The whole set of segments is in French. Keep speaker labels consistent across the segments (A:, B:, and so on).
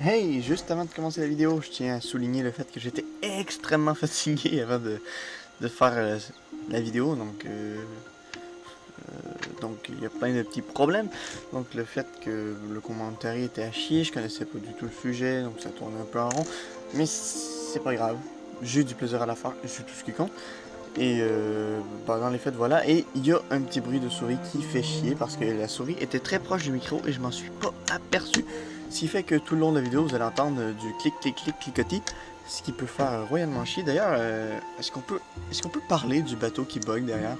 A: Hey, juste avant de commencer la vidéo, je tiens à souligner le fait que j'étais extrêmement fatigué avant de faire la vidéo, donc il y a plein de petits problèmes. Donc le fait que le commentaire était à chier, je connaissais pas du tout le sujet, donc ça tournait un peu en rond, mais c'est pas grave. J'ai eu du plaisir à la faire, c'est tout ce qui compte. Et dans les faits, voilà. Et il y a un petit bruit de souris qui fait chier parce que la souris était très proche du micro et je m'en suis pas aperçu. Ce qui fait que tout le long de la vidéo, vous allez entendre du clic, clic, clic, clicotis. Ce qui peut faire royalement chier. D'ailleurs, est-ce qu'on peut parler du bateau qui bug derrière?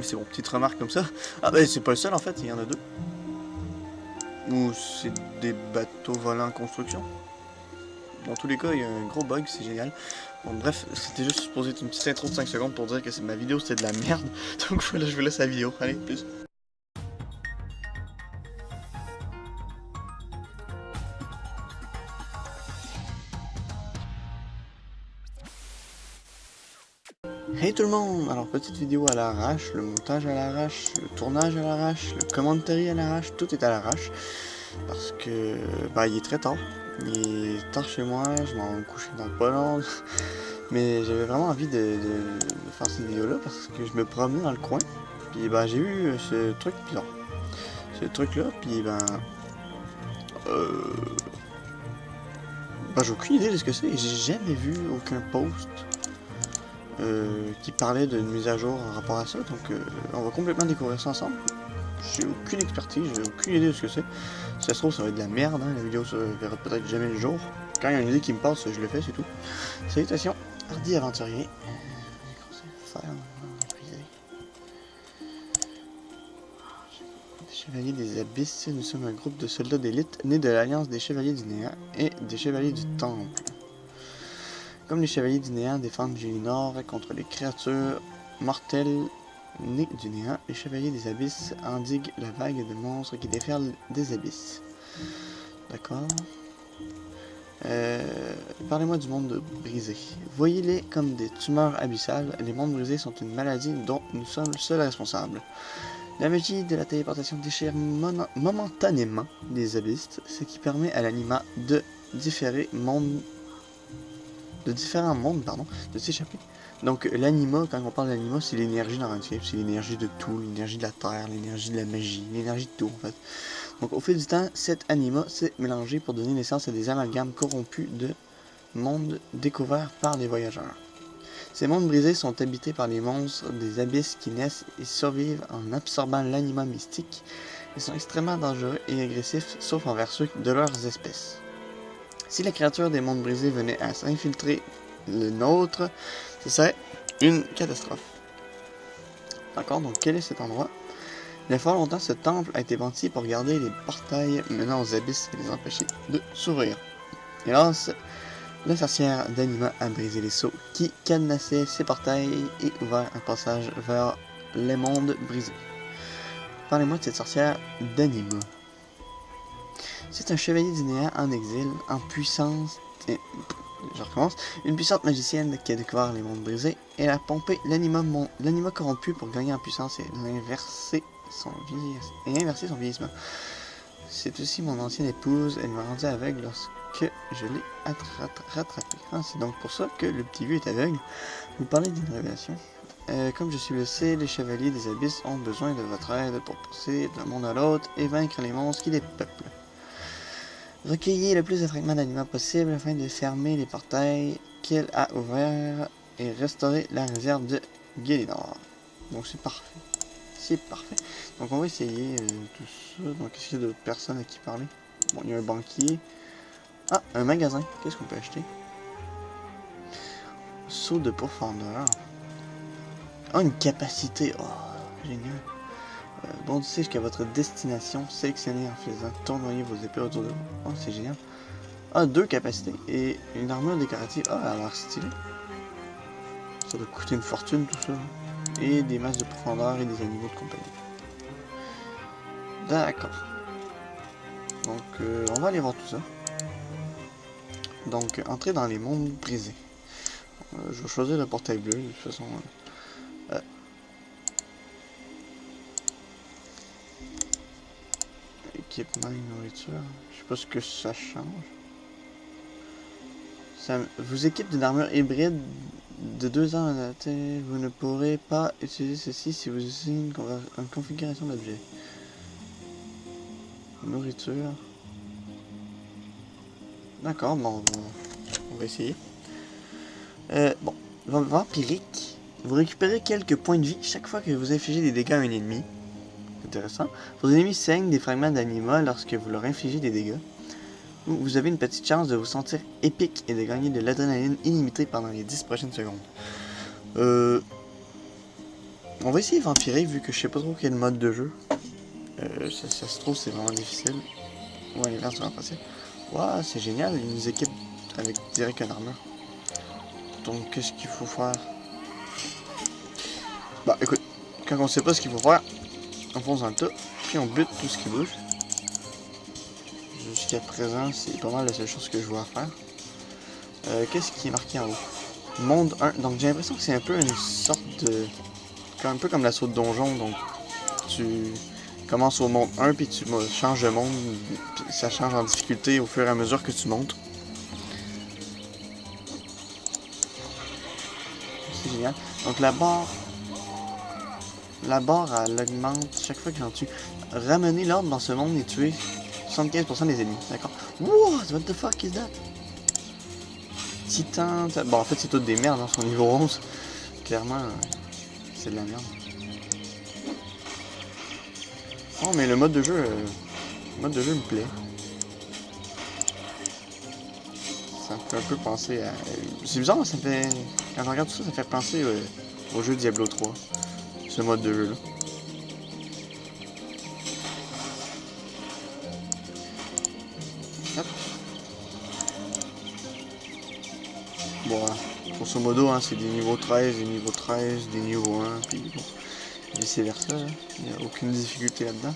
A: C'est mon petite remarque comme ça. Ah ben c'est pas le seul en fait, il y en a deux. Ou c'est des bateaux volants en construction. Dans tous les cas, il y a un gros bug, c'est génial. Bon, bref, c'était juste supposé être une petite intro de 5 secondes pour dire que ma vidéo c'était de la merde. Donc voilà, je vous laisse la vidéo. Allez, plus. Hey tout le monde! Alors, petite vidéo à l'arrache, le montage à l'arrache, le tournage à l'arrache, le commentary à l'arrache, tout est à l'arrache. Parce que, bah, il est très tard. Il est tard chez moi, je m'en vais me coucher dans pas long. Mais j'avais vraiment envie de faire cette vidéo-là parce que je me promenais dans le coin. Puis, bah, j'ai vu ce truc bizarre. Ce truc-là, puis, euh, j'ai aucune idée de ce que c'est. J'ai jamais vu aucun post qui parlait d'une mise à jour en rapport à ça. Donc, on va complètement découvrir ça ensemble. J'ai aucune expertise, j'ai aucune idée de ce que c'est. Si ça se trouve, ça va être de la merde, hein. La vidéo, ça verra peut-être jamais le jour. Quand il y a une idée qui me passe, je le fais, c'est tout. Salutations, hardi aventurier. Chevaliers des Abysses, nous sommes un groupe de soldats d'élite nés de l'alliance des Chevaliers du Néant et des Chevaliers du Temple. Comme les Chevaliers du Néant défendent Gélinor contre les créatures mortelles nées du Néant, les Chevaliers des Abysses endiguent la vague de monstres qui déferlent des abysses. D'accord. Parlez-moi du monde brisé. Voyez-les comme des tumeurs abyssales. Les mondes brisés sont une maladie dont nous sommes le seul responsable. La magie de la téléportation déchire momentanément les abysses, ce qui permet à l'anima de différents mondes, de s'échapper. Donc l'anima, quand on parle d'anima, c'est l'énergie dans l'entier, c'est l'énergie de tout, l'énergie de la terre, l'énergie de la magie, l'énergie de tout en fait. Donc au fil du temps, cet anima s'est mélangé pour donner naissance à des amalgames corrompus de mondes découverts par les voyageurs. Ces mondes brisés sont habités par les monstres des abysses qui naissent et survivent en absorbant l'anima mystique. Ils sont extrêmement dangereux et agressifs, sauf envers ceux de leurs espèces. Si la créature des mondes brisés venait à s'infiltrer le nôtre, ce serait une catastrophe. D'accord, donc quel est cet endroit? Il y a fort longtemps, ce temple a été bâti pour garder les portails menant aux abysses et les empêcher de s'ouvrir. Hélas, la sorcière d'Anima a brisé les sceaux qui cadenassaient ces portails et ouvert un passage vers les mondes brisés. Parlez-moi de cette sorcière d'Anima. C'est un chevalier du néant en exil, en puissance. Je recommence. Une puissante magicienne qui a découvert les mondes brisés. Elle a pompé l'anima corrompu pour gagner en puissance et inverser son vieillissement. C'est aussi mon ancienne épouse. Elle m'a rendu aveugle lorsque je l'ai rattrapé. Ah, c'est donc pour ça que le petit vieux est aveugle. Vous parlez d'une révélation. Comme je suis le C, les chevaliers des abysses ont besoin de votre aide pour passer d'un monde à l'autre et vaincre les monstres qui les peuplent. Recueillez le plus de fragments d'aliments possible afin de fermer les portails qu'elle a ouverts et restaurer la réserve de Gélinor. Donc c'est parfait. C'est parfait. Donc on va essayer tout ça. Donc est-ce qu'il y a d'autres personnes à qui parler? Bon, il y a un banquier. Ah, un magasin. Qu'est-ce qu'on peut acheter? Saut de profondeur. Ah, une capacité. Oh, génial. Bondissez jusqu'à votre destination. Sélectionnez en faisant tournoyer vos épées autour de vous. Oh, c'est génial. Ah, 2 capacités. Et une armure décorative. Ah, elle a l'air stylée. Ça doit coûter une fortune tout ça. Et des masses de profondeur et des animaux de compagnie. D'accord. Donc, on va aller voir tout ça. Donc, entrer dans les mondes brisés. Je vais choisir le portail bleu, de toute façon. équipement et nourriture. Je sais pas ce que ça change. Ça vous équipe d'une armure hybride de 2 ans à la tête. Vous ne pourrez pas utiliser ceci si vous utilisez une configuration d'objet. Nourriture. D'accord, bon, on va essayer. Bon, vampirique. Vous récupérez quelques points de vie chaque fois que vous infligez des dégâts à un ennemi. Intéressant. Vos ennemis saignent des fragments d'anima lorsque vous leur infligez des dégâts. Vous avez une petite chance de vous sentir épique et de gagner de l'adrénaline illimitée pendant les 10 prochaines secondes. On va essayer vampirique vu que je sais pas trop quel mode de jeu. Ça se trouve c'est vraiment difficile. Ouais, l'inverse c'est facile. Waouh, c'est génial, il nous équipe avec direct une armure. Donc qu'est-ce qu'il faut faire? Bah écoute, quand on sait pas ce qu'il faut faire, on fonce dans le tas, puis on bute tout ce qui bouge. Jusqu'à présent, c'est pas mal la seule chose que je vois à faire. Qu'est-ce qui est marqué en haut? Monde 1. Donc j'ai l'impression que c'est un peu une sorte de... un peu comme l'assaut de donjon. Donc tu commences au monde 1 puis tu changes de monde. Ça change en difficulté au fur et à mesure que tu montes. C'est génial. Donc la barre, elle augmente chaque fois que j'en tue. Ramener l'ordre dans ce monde et tuer 75% des ennemis. D'accord. What the fuck is that? Titan... Bon, en fait, c'est toutes des merdes, hein, son niveau 11. Clairement, c'est de la merde. Oh, mais le mode de jeu me plaît. Ça me fait un peu penser à... C'est bizarre, ça fait... Quand on regarde tout ça, ça fait penser au jeu Diablo 3. Ce mode de jeu-là. Hop. Bon, grosso modo, hein, c'est des niveaux 13, des niveaux 13, des niveaux 1, puis bon, vice versa. Hein. Il n'y a aucune difficulté là-dedans.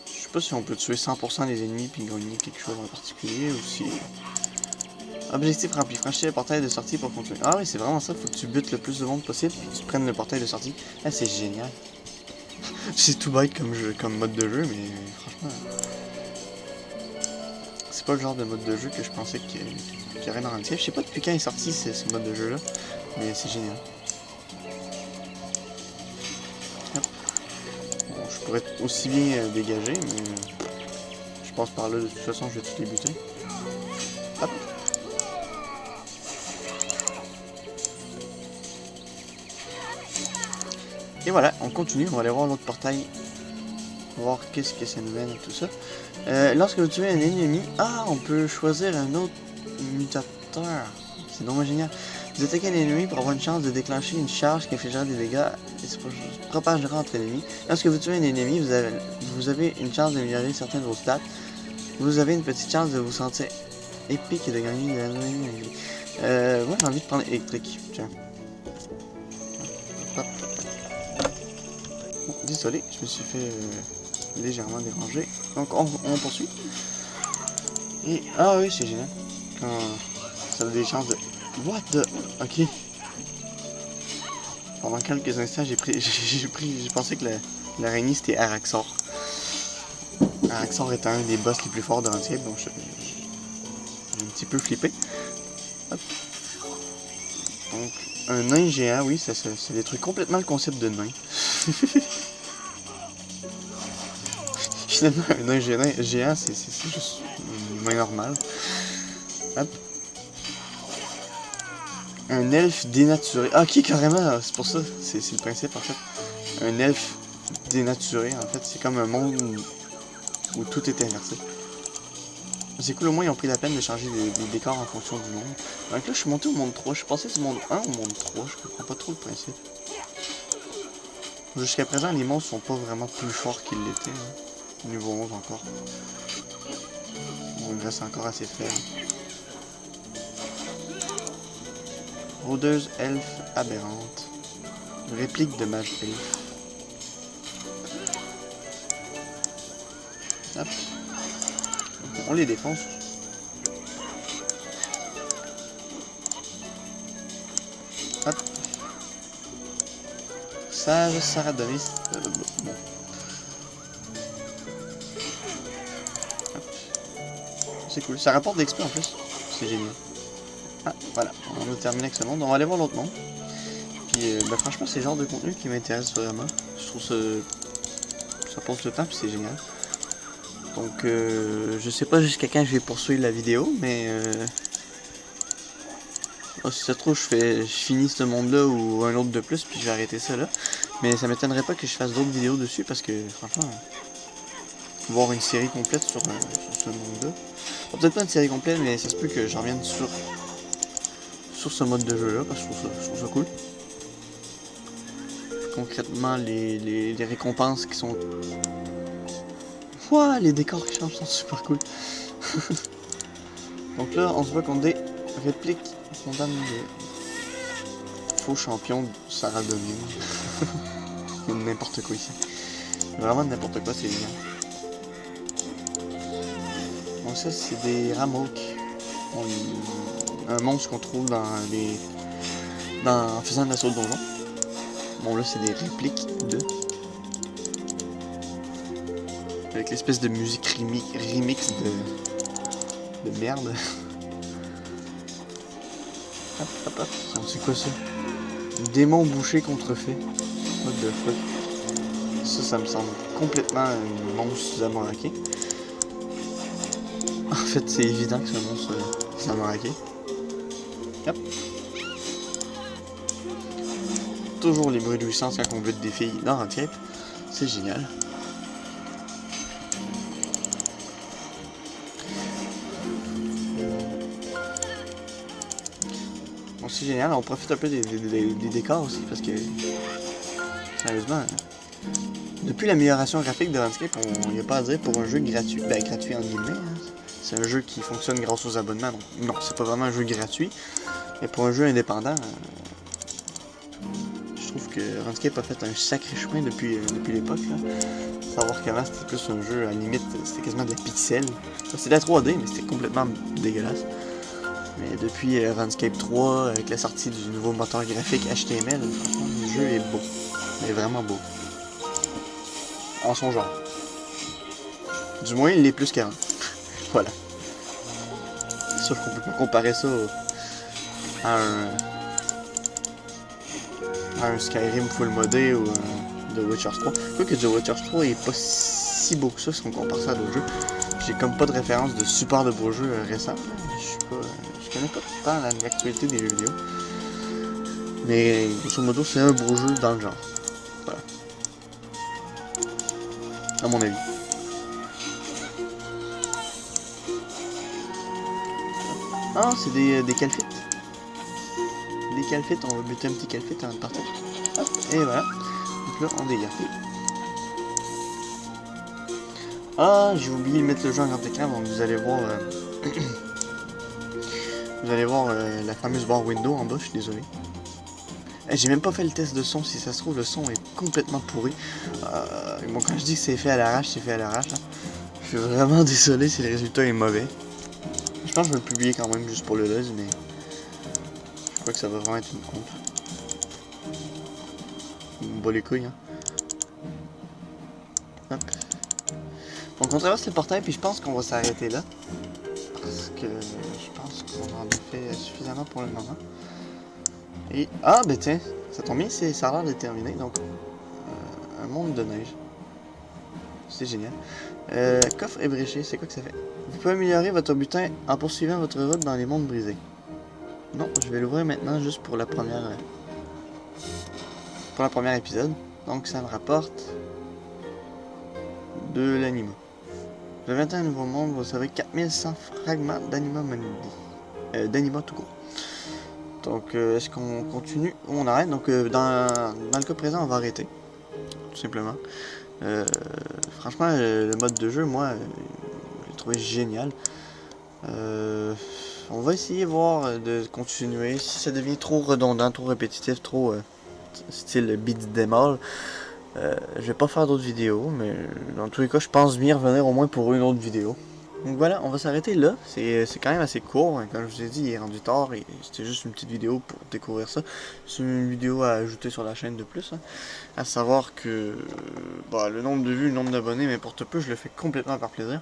A: Je sais pas si on peut tuer 100% des ennemis puis gagner quelque chose en particulier, ou si... Objectif rempli, franchir le portail de sortie pour continuer. Ah oui, c'est vraiment ça, faut que tu butes le plus de monde possible et que tu prennes le portail de sortie. Ah, c'est génial. C'est tout bête comme mode de jeu, mais franchement... C'est pas le genre de mode de jeu que je pensais qu'il y aurait dans RuneScape. Je sais pas depuis quand est sorti ce mode de jeu-là, mais c'est génial. Hop. Bon, je pourrais aussi bien dégager, mais je passe par là, de toute façon je vais tout débuter. Hop. Et voilà, on continue, on va aller voir l'autre portail. Voir qu'est-ce que ça nous mène et tout ça. Lorsque vous tuez un ennemi, on peut choisir un autre mutateur. C'est vraiment génial. Vous attaquez un ennemi pour avoir une chance de déclencher une charge qui infligera des dégâts et se propagera entre ennemis. Lorsque vous tuez un ennemi, vous avez une chance d'améliorer certains de vos stats. Vous avez une petite chance de vous sentir épique et de gagner de l'adrénaline. Moi j'ai envie de prendre électrique. Tiens. Hop. Bon, désolé, je me suis fait légèrement déranger. Donc on poursuit. Et ah oui, c'est génial. Quand ça a des chances de... What the... Ok. Pendant quelques instants, j'ai pensé que l'araignée c'était Araxor. Araxor est un des boss les plus forts de RuneScape, donc j'ai un petit peu flippé. Hop. Donc, un nain géant, oui, ça détruit complètement le concept de nain. Finalement, un nain géant, c'est juste un nain normal. Hop. Un elfe dénaturé. Ah, ok, carrément, c'est pour ça, c'est le principe en fait. Un elfe dénaturé, en fait, c'est comme un monde où tout est inversé. C'est cool, au moins ils ont pris la peine de changer les décors en fonction du monde. Donc là, je suis monté au monde 3. Je suis passé du monde 1 au monde 3. Je comprends pas trop le principe. Jusqu'à présent, les monstres sont pas vraiment plus forts qu'ils l'étaient. Hein. Niveau 11 encore. On reste encore assez faible. Rôdeuse elfe aberrante. Réplique de mage elfe. Hop. On les défonce. Hop. message, Sarah Denis. Bon. C'est cool, ça rapporte d'XP en plus, c'est génial. Ah, voilà, on a terminé avec ce monde, on va aller voir l'autre monde. Puis, bah, franchement, c'est le genre de contenu qui m'intéresse vraiment. Je trouve ça passe le temps, puis c'est génial. Donc, je sais pas jusqu'à quand je vais poursuivre la vidéo, mais oh, si ça se trouve, je finis ce monde-là ou un autre de plus, puis je vais arrêter ça là. Mais ça m'étonnerait pas que je fasse d'autres vidéos dessus, parce que, franchement, voir une série complète sur ce monde-là. Peut-être pas une série complète, mais ça se peut que j'en revienne sur ce mode de jeu-là, parce que je trouve ça cool. Concrètement, les récompenses qui sont... Ouah, les décors qui changent sont super cool. Donc là, on se voit qu'on des répliques fondaments de faux champions Sarah Domine. N'importe quoi ici. Vraiment n'importe quoi, c'est génial. Donc ça, c'est des Ramok. Un monstre qu'on trouve en faisant de l'assaut de donjon. Bon là, c'est des répliques de... Avec l'espèce de musique remix de merde. Hop, hop, hop. C'est quoi ça? Démon bouché contrefait. What the fuck? Ça me semble complètement un monstre Zamoraké. En fait, c'est évident que c'est un monstre Zamoraké. Hop. Toujours les bruits de jouissance quand on bute des filles dans RuneScape. C'est génial. Bon, c'est génial, on profite un peu des décors aussi parce que sérieusement, depuis l'amélioration graphique de RuneScape, il n'y a pas à dire pour un jeu gratuit, gratuit en guillemets, hein. C'est un jeu qui fonctionne grâce aux abonnements, donc non, c'est pas vraiment un jeu gratuit, mais pour un jeu indépendant, je trouve que RuneScape a fait un sacré chemin depuis l'époque. Savoir qu'avant c'était plus un jeu, à la limite, c'était quasiment des pixels. C'était de la 3D, mais c'était complètement dégueulasse. Mais depuis RuneScape 3, avec la sortie du nouveau moteur graphique HTML, franchement, le jeu est beau. Il est vraiment beau. En son genre. Du moins, il est plus qu'avant. Voilà. Sauf qu'on peut pas comparer ça à un Skyrim full modé ou un The Witcher 3. Quoique The Witcher 3 est pas si beau que ça si on compare ça à d'autres jeux. J'ai comme pas de référence de super de beaux jeux récents. Je connais pas tant l'actualité des jeux vidéo. Mais grosso modo, c'est un beau jeu dans le genre. Voilà. À mon avis. Ah, c'est des calfites. Des calfites, on va buter un petit calfite avant de partir. Hop, et voilà. Donc là, on dégage. Ah, j'ai oublié de mettre le jeu en grand écran, donc vous allez voir... vous allez voir la fameuse barre window en bas, je suis désolé. J'ai même pas fait le test de son, si ça se trouve le son est complètement pourri. Bon, quand je dis que c'est fait à l'arrache, c'est fait à l'arrache. Hein. Je suis vraiment désolé si le résultat est mauvais. Je pense que je vais le publier quand même juste pour le buzz, mais je crois que ça va vraiment être une honte. Bon les couilles, hein. Hop. Donc on traverse le portail, puis je pense qu'on va s'arrêter là. Parce que je pense qu'on en a fait suffisamment pour le moment. Et... Ah, ben tiens, ça tombe bien, ça a l'air de terminer, donc... un monde de neige. C'est génial. Coffre ébréché, c'est quoi que ça fait? Vous pouvez améliorer votre butin en poursuivant votre route dans les mondes brisés. Non, je vais l'ouvrir maintenant juste pour la première... pour la première épisode. Donc ça me rapporte... de l'anima. Vous avez atteint un nouveau monde, vous savez 4100 fragments d'anima Mundi. D'anima tout court. Donc est-ce qu'on continue ou on arrête? Donc dans le cas présent, on va arrêter. Tout simplement. Franchement, le mode de jeu, moi, je l'ai trouvé génial. On va essayer voir de continuer. Si ça devient trop redondant, trop répétitif, trop style beat them all, je vais pas faire d'autres vidéos, mais dans tous les cas, je pense bien revenir au moins pour une autre vidéo. Donc voilà, on va s'arrêter là. C'est quand même assez court. Hein. Comme je vous ai dit, il est rendu tard et c'était juste une petite vidéo pour découvrir ça. C'est une vidéo à ajouter sur la chaîne de plus. Hein. À savoir que bah, le nombre de vues, le nombre d'abonnés m'importe peu, je le fais complètement par plaisir.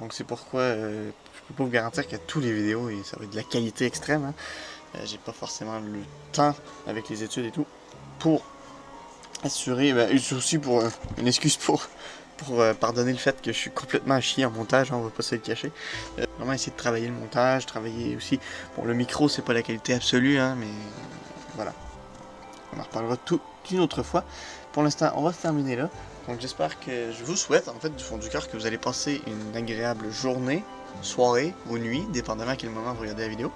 A: Donc c'est pourquoi je peux pas vous garantir qu'à tous les vidéos et ça va être de la qualité extrême. Hein. J'ai pas forcément le temps avec les études et tout pour assurer, et aussi pour une excuse pour pardonner le fait que je suis complètement à chier en montage, hein, on va pas se le cacher. Vraiment essayer de travailler le montage, travailler aussi. Bon, le micro c'est pas la qualité absolue, hein, mais voilà. On en reparlera tout une autre fois. Pour l'instant, on va se terminer là. Donc j'espère que je vous souhaite, en fait, du fond du cœur, que vous allez passer une agréable journée, soirée ou nuit, dépendamment à quel moment vous regardez la vidéo.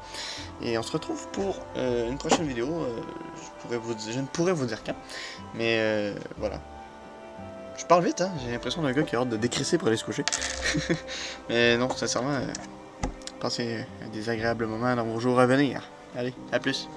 A: Et on se retrouve pour une prochaine vidéo. Je ne pourrais vous dire quand, mais voilà. Je parle vite, hein, j'ai l'impression d'un gars qui a hâte de décrisser pour aller se coucher. Mais non, sincèrement, passez un désagréable moment dans vos jours à venir. Allez, à plus.